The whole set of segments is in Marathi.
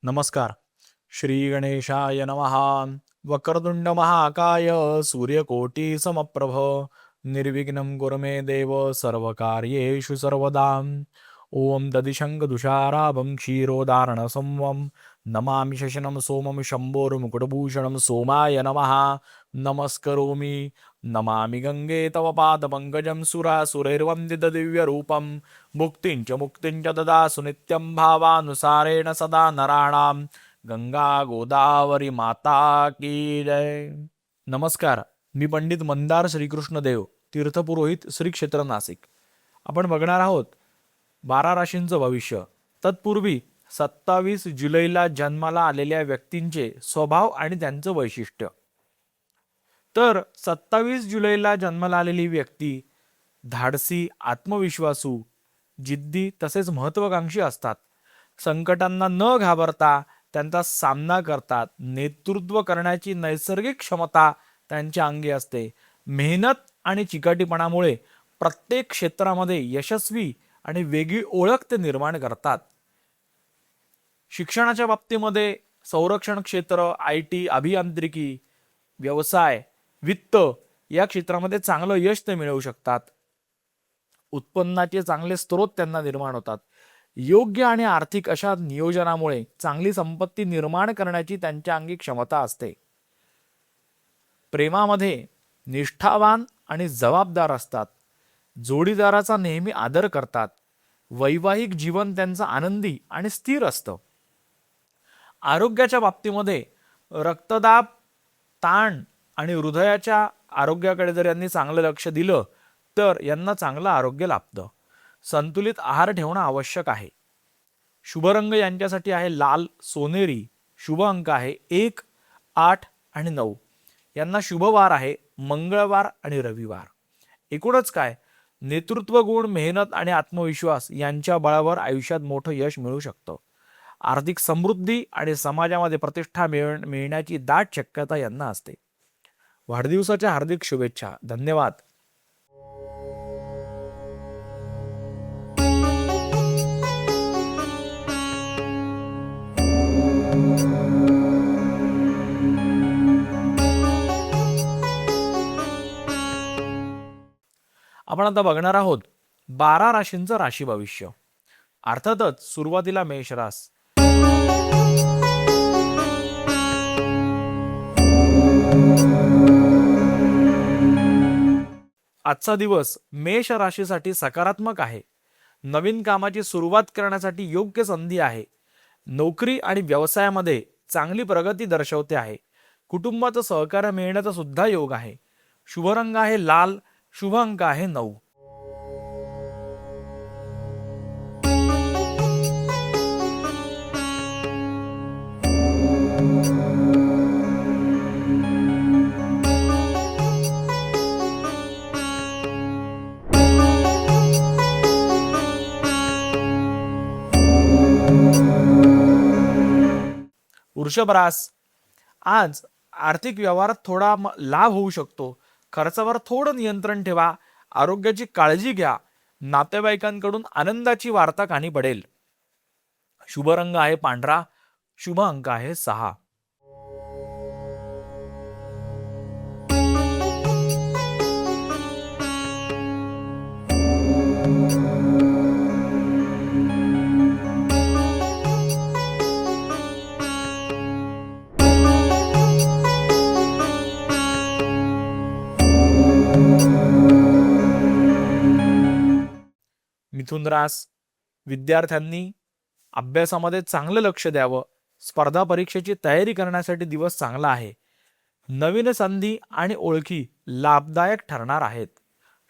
नमस्कार. श्री गणेशाय नमः. वक्रतुंड महाकाय सूर्यकोटी समप्रभ निर्विघ्नं कुरु मे देव सर्वकार्येषु सर्वदा. ओम ददिशंकदुषाराभं क्षीरोदारणसंवं नमामि शशनं सोमं शम्भोर्मुकुटभूषणं सोमाय नमः. नमस्करोमि नमामि गंगे तव पादपङ्कजं सुरासुरैर्वन्दितदिव्यरूपं मुक्तिं च ददासु नित्यं भावानुसारेण सदा नराणां. गंगा गोदावरी माता की जय. नमस्कार. मी पंडित मंदार श्रीकृष्ण देव, तीर्थपुरोहित श्री क्षेत्र नाशिक. आपण बघणार आहोत 12 राशींचं भविष्य. तत्पूर्वी 27 जुलैला जन्माला आलेल्या व्यक्तींचे स्वभाव आणि त्यांचं वैशिष्ट्य. तर 27 जुलैला जन्माला आलेली व्यक्ती धाडसी, आत्मविश्वासू, जिद्दी तसेच महत्वाकांक्षी असतात. संकटांना न घाबरता त्यांचा सामना करतात. नेतृत्व करण्याची नैसर्गिक क्षमता त्यांच्या अंगी असते. मेहनत आणि चिकाटीपणामुळे प्रत्येक क्षेत्रामध्ये यशस्वी आणि वेगळी ओळख ते निर्माण करतात. शिक्षणाच्या बाबतीमध्ये संरक्षण क्षेत्र, IT, अभियांत्रिकी, व्यवसाय, वित्त या क्षेत्रामध्ये चांगलं यश ते मिळवू शकतात. उत्पन्नाचे चांगले स्रोत त्यांना निर्माण होतात. योग्य आणि आर्थिक अशा नियोजनामुळे चांगली संपत्ती निर्माण करण्याची त्यांच्या अंगी क्षमता असते. प्रेमामध्ये निष्ठावान आणि जबाबदार असतात. जोडीदाराचा नेहमी आदर करतात. वैवाहिक जीवन त्यांचं आनंदी आणि स्थिर असतं. आरोग्याच्या बाबतीमध्ये रक्तदाब, ताण आणि हृदयाच्या आरोग्याकडे जर यांनी चांगलं लक्ष दिलं तर यांना चांगलं आरोग्य लाभतं. संतुलित आहार ठेवणं आवश्यक आहे. शुभ रंग यांच्यासाठी आहे लाल, सोनेरी. शुभ अंक आहे 1, 8 आणि 9. यांना शुभ वार आहे मंगळवार आणि रविवार. एकूणच काय, नेतृत्व गुण, मेहनत आणि आत्मविश्वास यांच्या बळावर आयुष्यात मोठं यश मिळू शकतं. आर्थिक समृद्धी आणि समाजामध्ये प्रतिष्ठा मिळण्याची दाट शक्यता यांना असते. वाढदिवसाच्या हार्दिक शुभेच्छा. धन्यवाद. आपण आता बघणार आहोत 12 राशींचं राशी भविष्य. अर्थातच सुरुवातीला मेष रास. आजचा दिवस मेष राशीसाठी सकारात्मक आहे. नवीन कामाची सुरुवात करण्यासाठी योग्य संधी आहे. नोकरी आणि व्यवसायामध्ये चांगली प्रगती दर्शवते आहे. कुटुंबाचं सहकार्य मिळण्याचा सुद्धा योग आहे. शुभ रंग आहे लाल. शुभ अंक आहे 9. वृषभ रास. आज आर्थिक व्यवहारात थोडा लाभ होऊ शकतो. खर्चावर थोडं नियंत्रण ठेवा. आरोग्याची काळजी घ्या. नातेवाईकांकडून आनंदाची वार्ता कानी पडेल. शुभ रंग आहे पांढरा. शुभ अंक आहे 6. मिथुन रास. विद्यार्थ्यांनी अभ्यासामध्ये चांगलं लक्ष द्यावं. स्पर्धा परीक्षेची तयारी करण्यासाठी दिवस चांगला आहे. नवीन संधी आणि ओळखी लाभदायक ठरणार आहेत.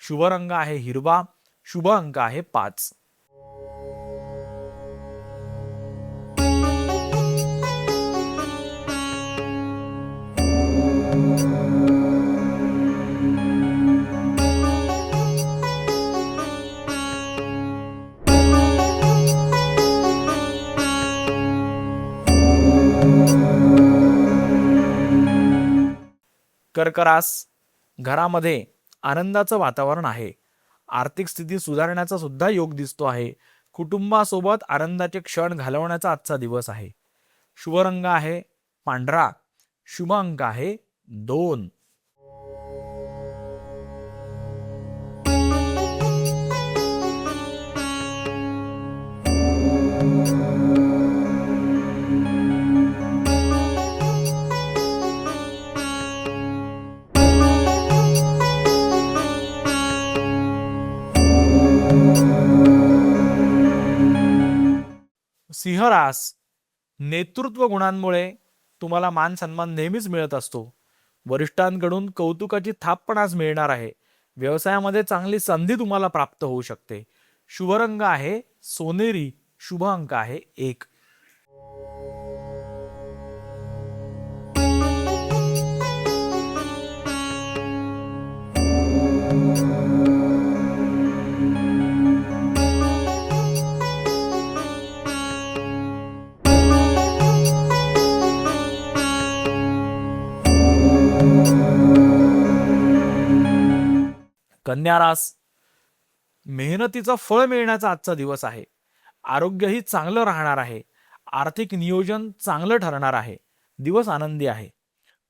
शुभ रंग आहे हिरवा. शुभ अंक आहे 5. कर्क रास. घरामध्ये आनंदाचं वातावरण आहे. आर्थिक स्थिती सुधारण्याचा सुद्धा योग दिसतो आहे. कुटुंबासोबत आनंदाचे क्षण घालवण्याचा आजचा दिवस आहे. शुभ रंग आहे पांढरा. शुभ अंक आहे 2. सिंह रास. नेतृत्व गुणांमुळे तुम्हाला मान सन्मान नेहमीच मिळत असतो. वरिष्ठांकडून कौतुकाची थाप पण आज मिळणार आहे. व्यवसायामध्ये चांगली संधी तुम्हाला प्राप्त होऊ शकते. शुभ रंग आहे सोनेरी. शुभ अंक आहे 1. कन्या रास. मेहनतीचं फळ मिळण्याचा आजचा दिवस आहे. आरोग्यही चांगलं राहणार आहे. आर्थिक नियोजन चांगलं ठरणार आहे. दिवस आनंदी आहे.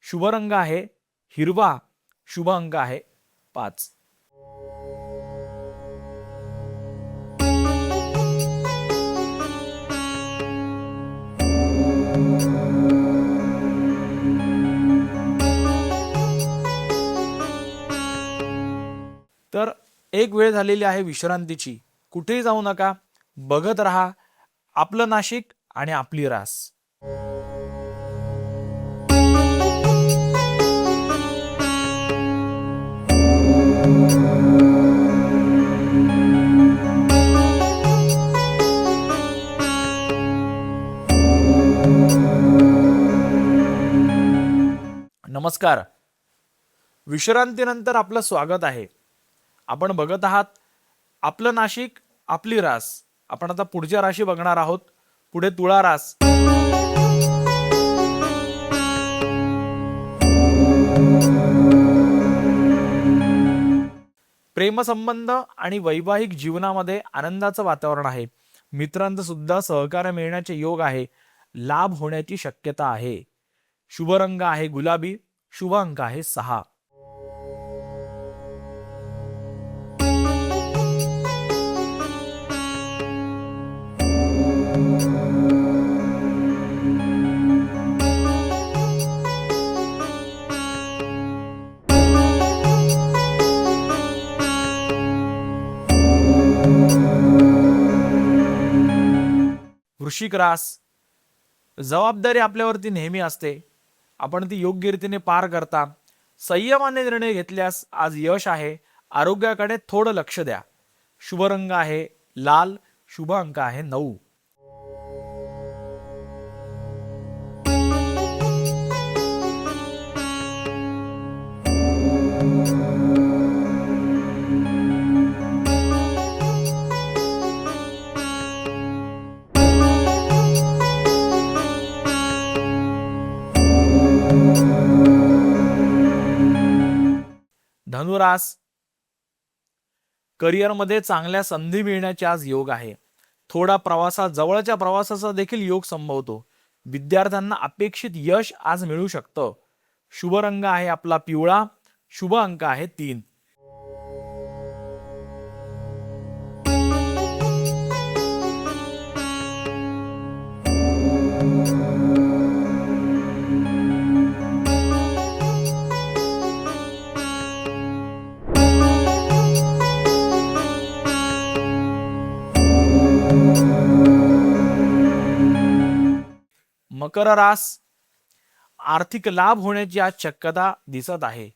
शुभ रंग आहे हिरवा. शुभ अंक आहे 5. तर एक वेळ झालेली आहे विश्रांतीची. कुठेही जाऊ नका. बघत राहा आपलं नाशिक आणि आपली रास. नमस्कार. विश्रांतीनंतर आपलं स्वागत आहे. आपण बघत आहात आपलं नाशिक आपली रास. आपण आता पुढच्या राशी बघणार आहोत. पुढे तुळा रास. प्रेमसंबंध आणि वैवाहिक जीवनामध्ये आनंदाचं वातावरण आहे. मित्रांचं सुद्धा सहकार्य मिळण्याचे योग आहे. लाभ होण्याची शक्यता आहे. शुभ रंग आहे गुलाबी. शुभ अंक आहे 6. वृश्चिक रास. जबाबदारी आपल्यावरती नेहमी असते. आपण ती योग्य रीतीने पार करता. संयमाने निर्णय घेतल्यास आज यश आहे. आरोग्याकडे थोडं लक्ष द्या. शुभ रंग आहे लाल. शुभ अंक आहे 9. धनुरास. करिअरमध्ये चांगल्या संधी मिळण्याचे आज योग आहे. थोडा जवळच्या प्रवासाचा देखील योग संभवतो. विद्यार्थ्यांना अपेक्षित यश आज मिळू शकतं. शुभ रंग आहे आपला पिवळा. शुभ अंक आहे 3. मकर रास. आर्थिक लाभ होण्याची आज शक्यता दिसत आहे.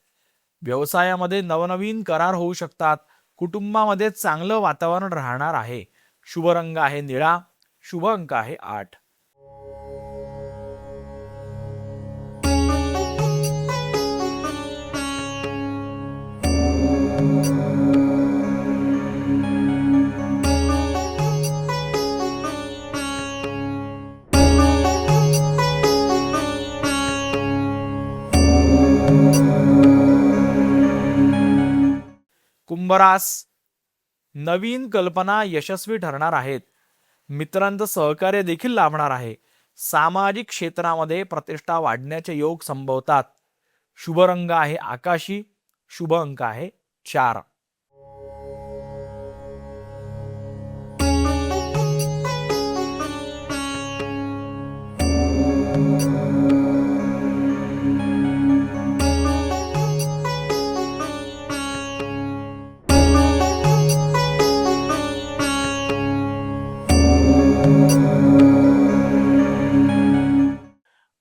व्यवसायामध्ये नवनवीन करार होऊ शकतात. कुटुंबामध्ये चांगलं वातावरण राहणार आहे. शुभ रंग आहे निळा. शुभ अंक आहे 8. कुंभरास. नवीन कल्पना यशस्वी ठरणार आहेत. मित्रांचं सहकार्य देखील लाभणार आहे. सामाजिक क्षेत्रामध्ये प्रतिष्ठा वाढण्याचे योग संभवतात. शुभ रंग आहे आकाशी. शुभ अंक आहे 4.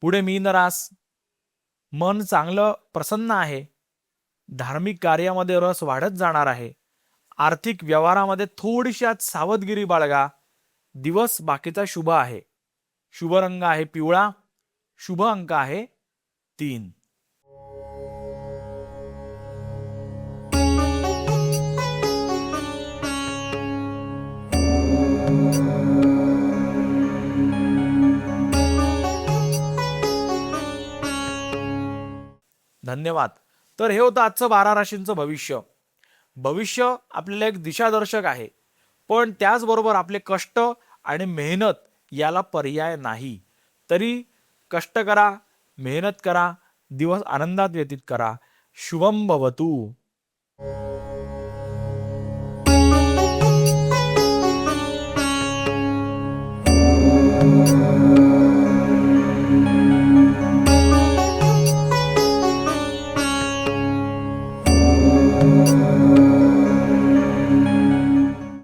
पुढे मीन रास. मन चांगलं प्रसन्न आहे. धार्मिक कार्यामध्ये रस वाढत जाणार आहे. आर्थिक व्यवहारामध्ये थोडीशी आज सावधगिरी बाळगा. दिवस बाकीचा शुभ आहे. शुभ रंग आहे पिवळा. शुभ अंक आहे 3. धन्यवाद. तर हे होतं आजचं 12 राशींचं भविष्य. भविष्य आपल्याला एक दिशादर्शक आहे, पण त्याचबरोबर आपले कष्ट आणि मेहनत याला पर्याय नाही. तरी कष्ट करा, मेहनत करा, दिवस आनंदात व्यतीत करा. शुभम भवतु.